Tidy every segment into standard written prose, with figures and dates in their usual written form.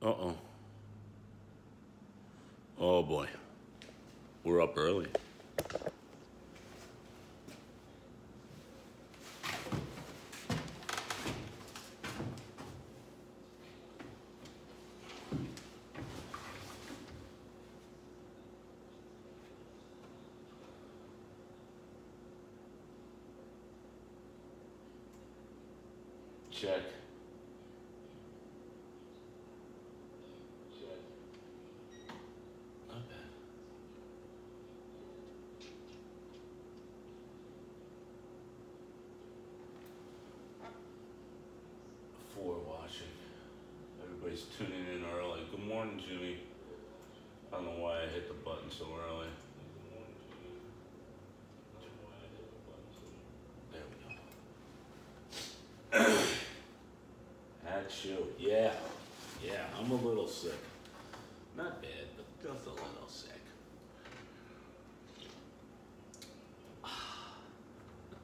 Uh-oh. Oh boy. We're up early. Check. Not bad. 4 watching. Everybody's tuning in early. Good morning, Jimmy. I don't know why I hit the button so early. There we go. That's you. Yeah. Yeah, I'm a little sick. Not bad, but just a little sick. A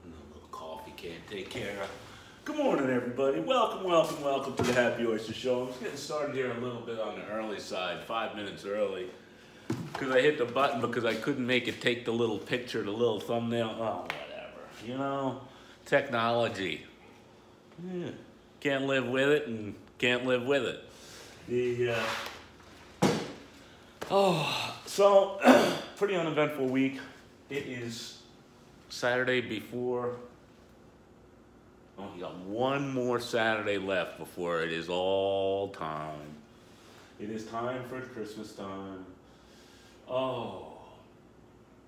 little coffee can't take care of. Good morning, everybody. Welcome, welcome, welcome to the Happy Oyster Show. I'm just getting started here a little bit on the early side, 5 minutes early. Because I hit the button because I couldn't make it take the little picture, the little thumbnail. Oh, whatever. You know, technology. Yeah. Can't live with it and can't live with it. So, pretty uneventful week. It is Saturday before. Oh, you got one more Saturday left before it is all time. It is time for Christmas time. Oh,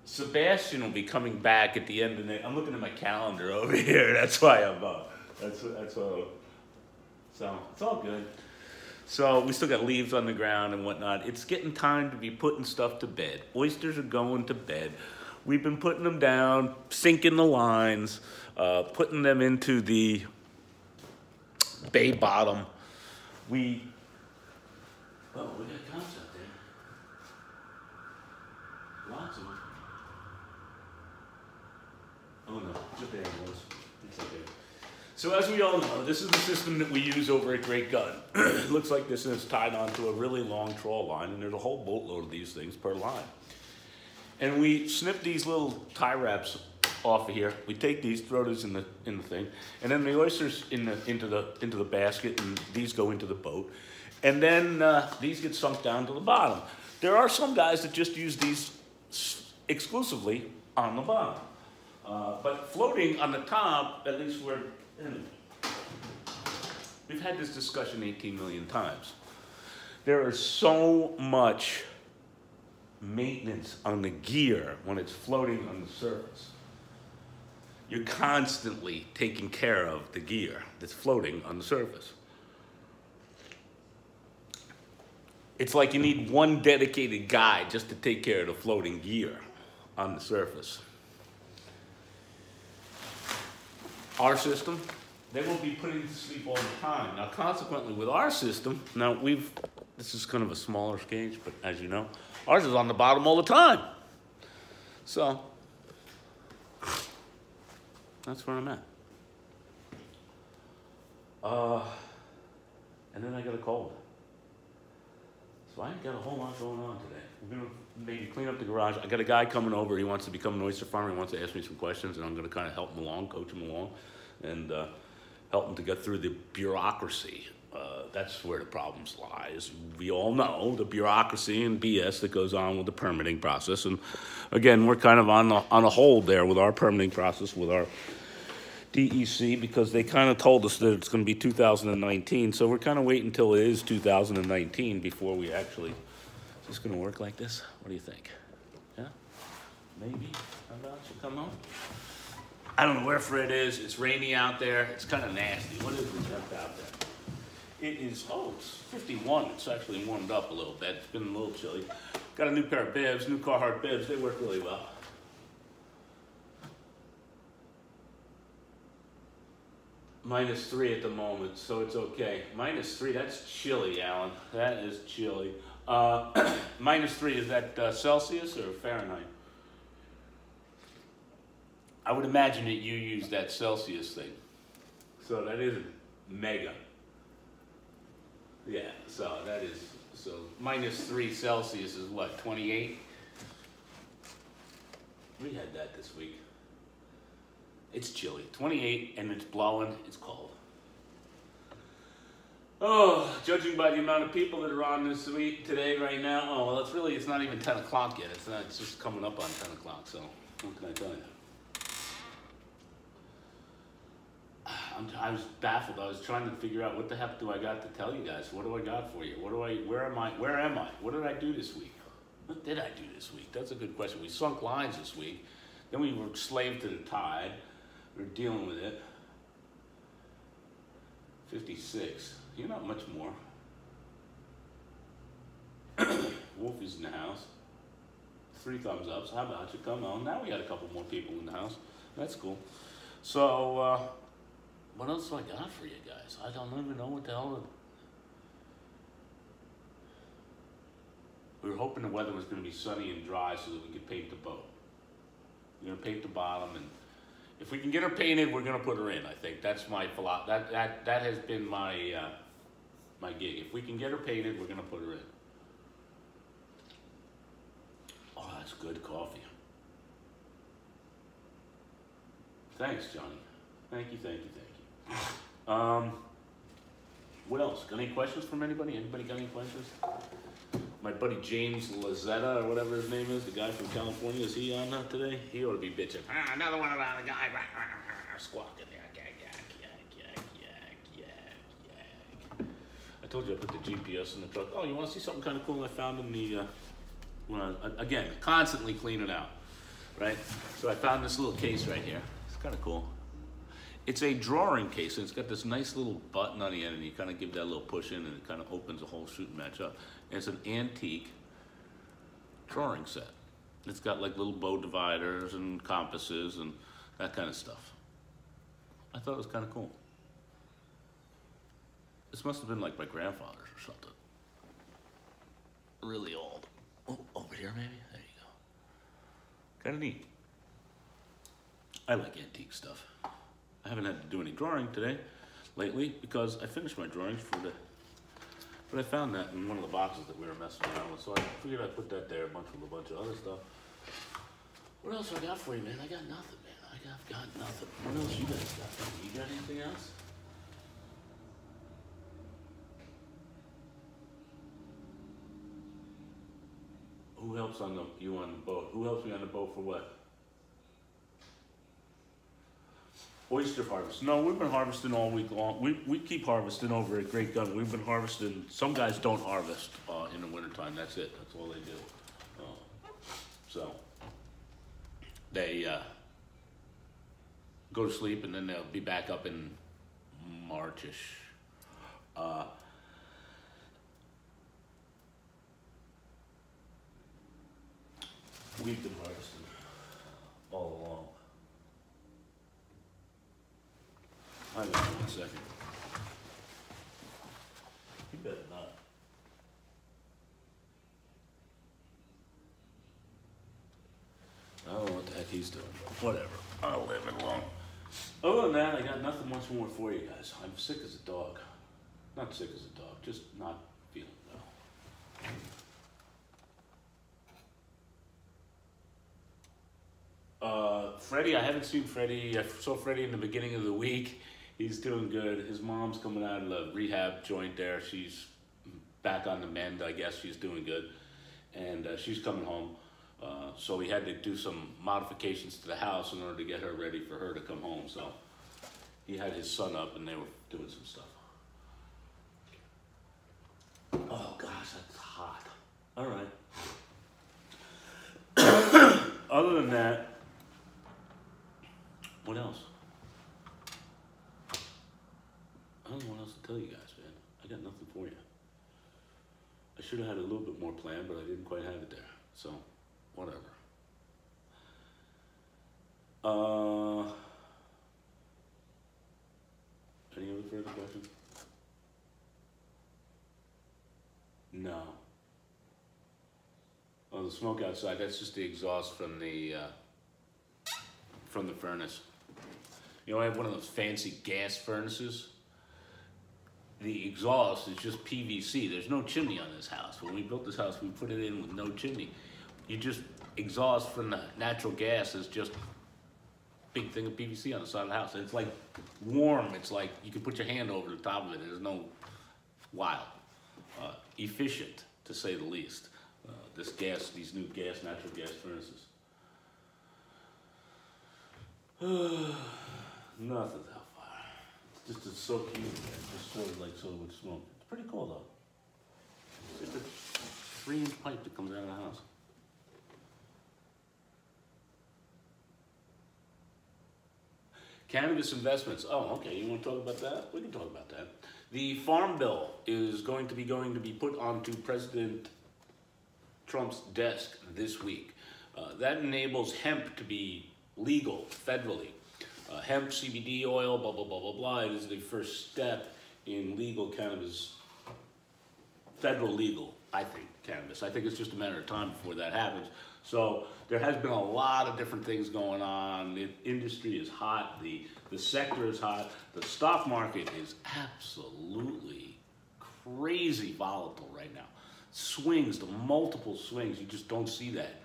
Sebastian will be coming back at the end of the. I'm looking at my calendar over here. That's why I'm up. That's what. So it's all good. So we still got leaves on the ground and whatnot. It's getting time to be putting stuff to bed. Oysters are going to bed. We've been putting them down, sinking the lines, putting them into the bay bottom. We got concept there. Lots of them. Oh no, just there it was. It's okay. So as we all know, this is the system that we use over at Great Gun. It looks like this is tied onto a really long trawl line, and there's a whole boatload of these things per line. And we snip these little tie wraps off of here. We take these, throw these in the thing, and then the oysters into the basket, and these go into the boat. And then these get sunk down to the bottom. There are some guys that just use these exclusively on the bottom. But floating on the top, at least we've had this discussion 18 million times. There is so much maintenance on the gear when it's floating on the surface. You're constantly taking care of the gear that's floating on the surface. It's like you need one dedicated guy just to take care of the floating gear on the surface. Our system, they won't be putting to sleep all the time. Now, consequently, with our system, this is kind of a smaller gauge, but as you know, ours is on the bottom all the time. So, that's where I'm at. And then I got a cold. So I ain't got a whole lot going on today. We're gonna maybe clean up the garage. I got a guy coming over. He wants to become an oyster farmer. He wants to ask me some questions, and I'm gonna kind of help him along, coach him along, and help him to get through the bureaucracy. That's where the problems lie. As we all know, the bureaucracy and BS that goes on with the permitting process. And again, we're kind of on a hold there with our permitting process, with our DEC, because they kind of told us that it's going to be 2019. So we're kind of waiting until it is 2019 before we actually. Is this going to work like this? What do you think? Yeah? Maybe? How about you come home? I don't know where Fred is. It's rainy out there. It's kind of nasty. What is the temp out there? It is, it's 51. It's actually warmed up a little bit. It's been a little chilly. Got a new pair of bibs, new Carhartt bibs. They work really well. -3 at the moment, so it's okay. -3, that's chilly, Alan. That is chilly. -3, is that Celsius or Fahrenheit? I would imagine that you use that Celsius thing. So that is mega. Yeah, so that is, so -3 Celsius is what, 28? We had that this week. It's chilly, 28, and it's blowing, it's cold. Oh, judging by the amount of people that are on this week today, right now, oh, well, it's not even 10 o'clock yet. It's just coming up on 10 o'clock, so what can I tell you? I was baffled. I was trying to figure out what the heck do I got to tell you guys? What do I got for you? Where am I? What did I do this week? What did I do this week? That's a good question. We sunk lines this week. Then we were slave to the tide. We're dealing with it. 56. You're not much more. Wolfie's in the house. 3 thumbs up. So how about you come on? Now we got a couple more people in the house. That's cool. So, what else do I got for you guys? I don't even know what the hell. We were hoping the weather was going to be sunny and dry so that we could paint the boat. We're going to paint the bottom, and if we can get her painted, we're going to put her in. I think that's my philosophy. That has been my my gig. If we can get her painted, we're going to put her in. Oh, that's good coffee. Thanks, Johnny. Thank you. What else? Got any questions from anybody? Anybody got any questions? My buddy James Lazetta, or whatever his name is, the guy from California, is he on today? He ought to be bitching. Another one about a guy squawking there. Yak. I told you I put the GPS in the truck. Oh, you want to see something kind of cool I found in the, again, constantly cleaning out, right? So I found this little case right here. It's kind of cool. It's a drawing case, and it's got this nice little button on the end, and you kind of give that a little push in, and it kind of opens the whole shooting match up. And it's an antique drawing set. It's got like little bow dividers and compasses and that kind of stuff. I thought it was kind of cool. This must have been like my grandfather's or something. Really old. Oh, over here maybe? There you go. Kind of neat. I like antique stuff. I haven't had to do any drawing today, lately, because I finished my drawings for the, but I found that in one of the boxes that we were messing around with, so I figured I'd put that there with a bunch of other stuff. What else I got for you, man? I got nothing, man. I've got nothing. What else you guys got? You got anything else? Who helps you on the boat? Who helps me on the boat for what? Oyster harvest. No, we've been harvesting all week long. We keep harvesting over at Great Gun. We've been harvesting. Some guys don't harvest in the wintertime. That's it. That's all they do. So they go to sleep, and then they'll be back up in March-ish. We've been harvesting all along. Hang on 1 second. You better not. I don't know what the heck he's doing, but whatever. I'll leave it alone. Other than that, I got nothing much more for you guys. I'm sick as a dog. Not sick as a dog, just not feeling well. Freddie, I haven't seen Freddie. I saw Freddie in the beginning of the week. He's doing good. His mom's coming out of the rehab joint there. She's back on the mend, I guess. She's doing good. And she's coming home. So we had to do some modifications to the house in order to get her ready for her to come home. So he had his son up, and they were doing some stuff. Oh, gosh, that's hot. All right. Other than that, what else? I don't know what else to tell you guys, man. I got nothing for you. I should have had a little bit more planned, but I didn't quite have it there. So, whatever. Any other further questions? No. Oh, the smoke outside, that's just the exhaust from the furnace. You know, I have one of those fancy gas furnaces. the exhaust is just PVC. There's no chimney on this house. When we built this house, we put it in with no chimney. You just exhaust from the natural gas is just big thing of PVC on the side of the house. And it's like warm. It's like you can put your hand over the top of it. There's no wild. Efficient, to say the least. These new natural gas furnaces. Nothing's out fire. It's so cute. It's just sort of like so much smoke. It's pretty cool though. It's just a 3-inch pipe that comes out of the house. Cannabis investments. Oh, okay. You want to talk about that? We can talk about that. The Farm Bill is going to be put onto President Trump's desk this week. That enables hemp to be legal federally. Hemp, CBD oil, blah, blah, blah, blah, blah. It is the first step in legal cannabis, federal legal, I think, cannabis. I think it's just a matter of time before that happens. So there has been a lot of different things going on. The industry is hot. The sector is hot. The stock market is absolutely crazy volatile right now. Swings, the multiple swings, you just don't see that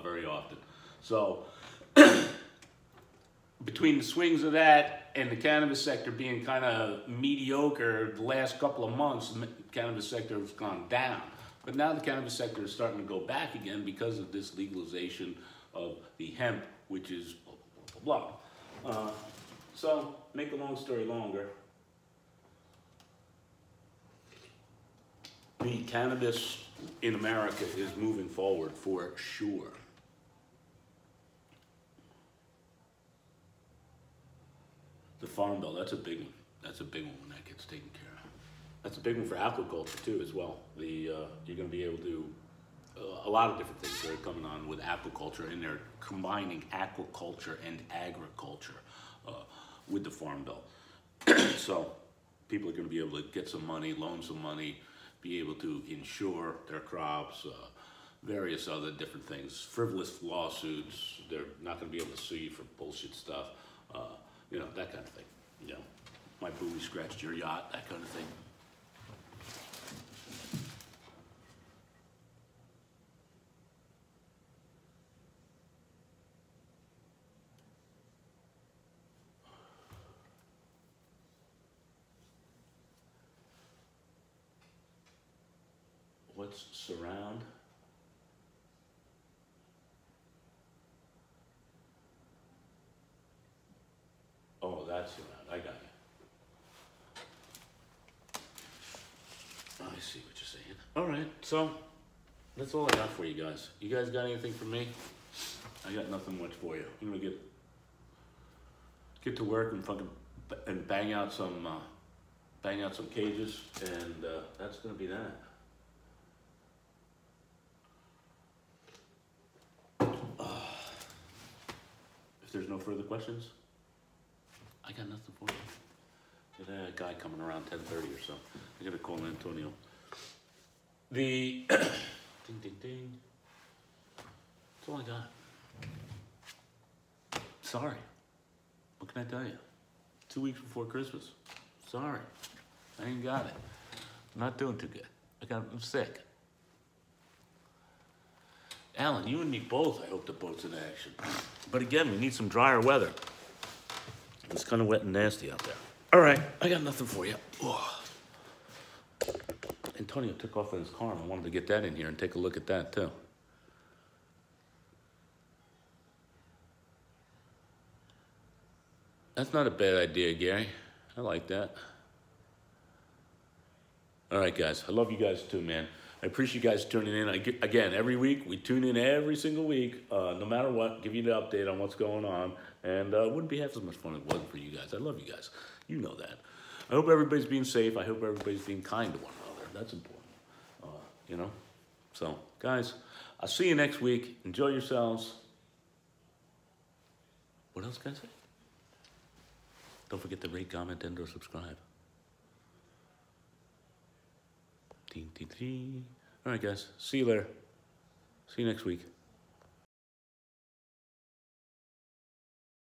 very often. So between the swings of that and the cannabis sector being kind of mediocre the last couple of months, the cannabis sector has gone down. But now the cannabis sector is starting to go back again because of this legalization of the hemp, which is blah, blah, blah, blah. So, make a long story longer, the cannabis in America is moving forward for sure. The Farm Bill, that's a big one. That's a big one when that gets taken care of. That's a big one for aquaculture too as well. You're going to be able to, a lot of different things that are coming on with aquaculture, and they're combining aquaculture and agriculture with the Farm Bill. So people are going to be able to get some money, loan some money, be able to insure their crops, various other different things, frivolous lawsuits. They're not going to be able to sue you for bullshit stuff, you know, that kind of thing. You know, my buoy scratched your yacht, that kind of thing. What's surround? Oh, that's surround. I got you. I see what you're saying. All right, so that's all I got for you guys. You guys got anything for me? I got nothing much for you. I'm gonna get to work and bang out some cages, and that's gonna be that. If there's no further questions, I got nothing for you. Got a guy coming around 10:30 or so. I gotta call Antonio. The ding ding ding. That's all I got. Sorry. What can I tell you? 2 weeks before Christmas. Sorry. I ain't got it. I'm not doing too good. I'm sick. Alan, you and me both, I hope the boat's in action. But again, we need some drier weather. It's kind of wet and nasty out there. All right, I got nothing for you. Oh. Antonio took off in his car, and I wanted to get that in here and take a look at that, too. That's not a bad idea, Gary. I like that. All right, guys. I love you guys, too, man. I appreciate you guys tuning in. Again, every week, we tune in every single week, no matter what, give you the update on what's going on, and it wouldn't be half as much fun if it wasn't for you guys. I love you guys. You know that. I hope everybody's being safe. I hope everybody's being kind to one another. That's important, you know? So, guys, I'll see you next week. Enjoy yourselves. What else can I say? Don't forget to rate, comment, and or subscribe. All right, guys. See you later. See you next week.